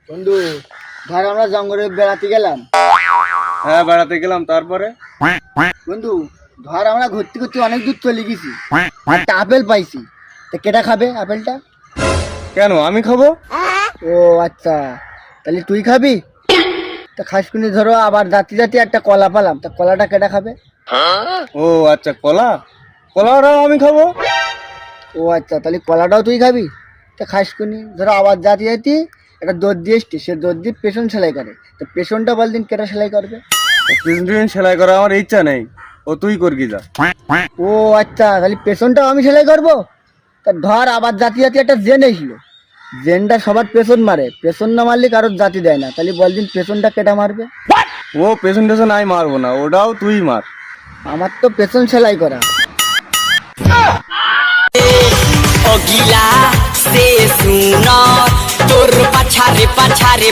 বন্ধু, ধর আমরা জঙ্গলে বেড়াতে গেলাম। হ্যাঁ বেড়াতে গেলাম, তারপরে? বন্ধু, ধর আমরা ঘুরতে ঘুরতে অনেক দূর চলে গেছি, একটা আপেল পাইছি। তা কেটা খাবে আপেলটা? কেন, আমি খাবো? ও আচ্ছা, তাহলে তুই খাবি। তা খাস কুনি, ধরো আবার জাতি জাতি একটা কলা পালাম, তা কলাটা কেটা খাবে? ও আচ্ছা, কলা, কলাটাও আমি খাবো। ও আচ্ছা, তাহলে কলাটাও তুই খাবি। তা খাস কুনি, ধরো আবার জাতি জাতি একটা দর্জি দিয়ে এসছি, সে দর্জি পেছন সেলাই করে, তো পেছনটা বলদিন কেটা সেলাই করবে? প্রেসিডেন্ট সেলাই করা আমার ইচ্ছা নেই, ও তুই করবি যা। ও আচ্ছা, তাহলে পেছনটাও আমি সেলাই করবো। তা ধর আবার জাতি জাতি একটা জেন এসলো, জেনটা সবার পেছন মারে, পেছন না মারলে কারোর জাতি দেয় না, তাহলে বলদিন পেছনটা কেটা মারবে? ও পেছন টেছন আমি মারবো না, ওটাও তুই মার। আমার তো পেছন সেলাই করা। ओगिला से सुनो तोर पछारे पछारे